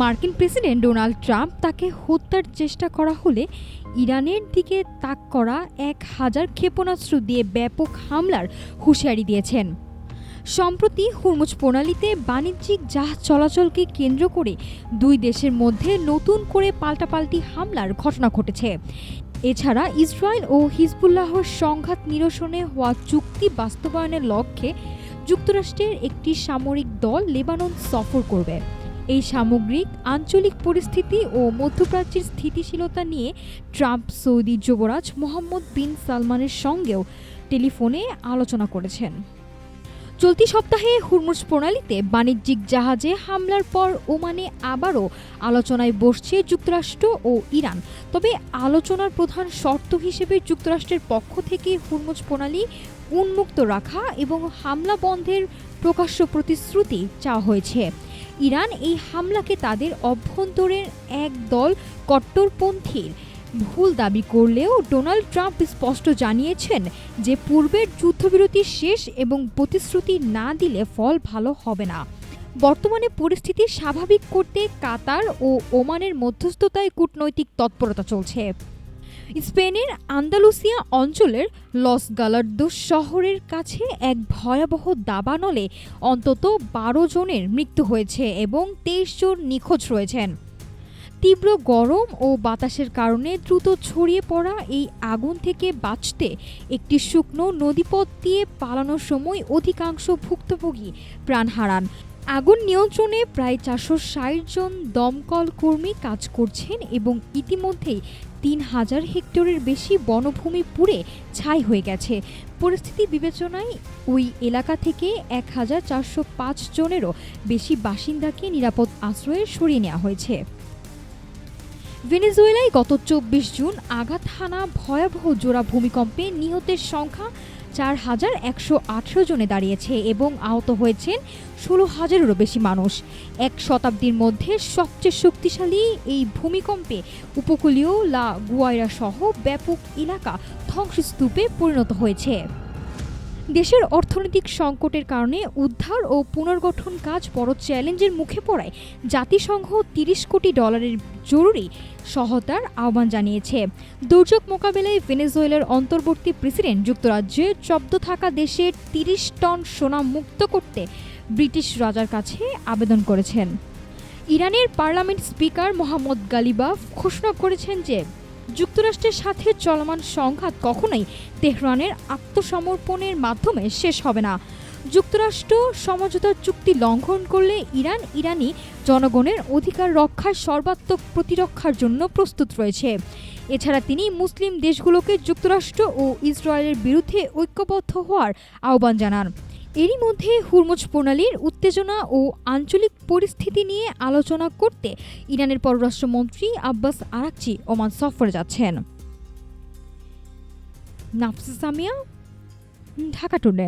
মার্কিন president Donald Trump তাকে হত্যার চেষ্টা করা হলে ইরানের দিকে তাক করা 1000 ক্ষেপণাস্ত্র দিয়ে ব্যাপক হামলার হুঁশিয়ারি দিয়েছেন। সম্প্রতি হুরমুজ প্রণালীতে বাণিজ্যিক জাহাজ চলাচলকে কেন্দ্র করে দুই দেশের মধ্যে নতুন করে পাল্টাপাল্টি হামলার ঘটনা ঘটেছে। এছাড়া ইসরায়েল ও হিজবুল্লাহর সংঘাত নিরসনে হওয়া চুক্তি বাস্তবায়নের লক্ষ্যে যুক্তরাষ্ট্রের একটি সামরিক দল লেবানন সফর করবে। এই সামগ্রিক আঞ্চলিক পরিস্থিতি ও মধ্যপ্রাচ্যের স্থিতিশীলতা নিয়ে ট্রাম্প সৌদি যুবরাজ মোহাম্মদ বিন সালমানের সঙ্গেও টেলিফোনে আলোচনা করেছেন। চলতি সপ্তাহে হুরমুজ প্রণালীতে বাণিজ্যিক জাহাজে হামলার পর ওমানে আবারও আলোচনায় বসছে যুক্তরাষ্ট্র ও ইরান। তবে আলোচনার প্রধান শর্ত হিসেবে যুক্তরাষ্ট্রের পক্ষ থেকে হুরমুজ প্রণালী উন্মুক্ত রাখা এবং হামলা বন্ধের প্রকাশ্য প্রতিশ্রুতি চাওয়া হয়েছে। ইরান এই হামলাকে তাদের অভ্যন্তরের একদল কট্টরপন্থীর ভুল দাবি করলেও ডোনাল্ড ট্রাম্প স্পষ্ট জানিয়েছেন যে পূর্বের যুদ্ধবিরতি শেষ এবং প্রতিশ্রুতি না দিলে ফল ভালো হবে না। বর্তমানে পরিস্থিতি স্বাভাবিক করতে কাতার ও ওমানের মধ্যস্থতায় কূটনৈতিক তৎপরতা চলছে। স্পেনের আন্দালুসিয়া অঞ্চলের লস গালার্দোস শহরের কাছে এক ভয়াবহ দাবানলে অন্তত 12 জনের মৃত্যু হয়েছে এবং 23 জন নিখোঁজ রয়েছেন। তীব্র গরম ও বাতাসের কারণে দ্রুত ছড়িয়ে পড়া এই আগুন থেকে বাঁচতে একটি শুকনো নদীপথ দিয়ে পালানোর সময় অধিকাংশ ভুক্তভোগী প্রাণ হারান। আগুন নিয়ন্ত্রণে প্রায় 460 জন দমকল কর্মী কাজ করছেন এবং ইতিমধ্যেই 3000 হেক্টরের বেশি বনভূমি পুড়ে ছাই হয়ে গেছে। পরিস্থিতি বিবেচনায় ওই এলাকা থেকে 1405 জনেরও বেশি বাসিন্দাকে নিরাপদ আশ্রয়ে সরিয়ে নেওয়া হয়েছে। ভেনেজুয়েলায় গত 24 জুন আঘাত হানা ভয়াবহ জোড়া ভূমিকম্পে নিহতের সংখ্যা 4118 জনে দাঁড়িয়েছে এবং আহত হয়েছেন 16,000-এরও বেশি মানুষ। এক শতাব্দীর মধ্যে সবচেয়ে শক্তিশালী এই ভূমিকম্পে উপকূলীয় লা গুয়াইরা সহ ব্যাপক এলাকা ধ্বংসস্তূপে পরিণত হয়েছে। দেশের অর্থনৈতিক সংকটের কারণে উদ্ধার ও পুনর্গঠন কাজ বড় চ্যালেঞ্জের মুখে পড়ায় জাতিসংঘ $30 কোটি জরুরি সহায়তার আহ্বান জানিয়েছে। দুর্যোগ মোকাবেলায় ভেনেজুয়েলার অন্তর্বর্তী প্রেসিডেন্ট যুক্তরাজ্যে জব্দ থাকা দেশের 30 টন সোনা মুক্ত করতে ব্রিটিশ রাজার কাছে আবেদন করেছেন। ইরানের পার্লামেন্ট স্পিকার মোহাম্মদ গালিবাফ ঘোষণা করেছেন যে যুক্তরাষ্ট্রের সাথে চলমান সংঘাত কখনোই তেহরানের আত্মসমর্পণের মাধ্যমে শেষ হবে না। যুক্তরাষ্ট্র সমঝোতার চুক্তি লঙ্ঘন করলে ইরানি জনগণের অধিকার রক্ষায় সর্বাত্মক প্রতিরক্ষার জন্য প্রস্তুত রয়েছে। এছাড়া তিনি মুসলিম দেশগুলোকে যুক্তরাষ্ট্র ও ইসরায়েলের বিরুদ্ধে ঐক্যবদ্ধ হওয়ার আহ্বান জানান। এরই মধ্যে হুরমুজ প্রণালীর উত্তেজনা ও আঞ্চলিক পরিস্থিতি নিয়ে আলোচনা করতে ইরানের পররাষ্ট্রমন্ত্রী আব্বাস আরাকচি ওমান সফরে যাচ্ছেন। নাফসা সামিয়া, ঢাকা টুডে।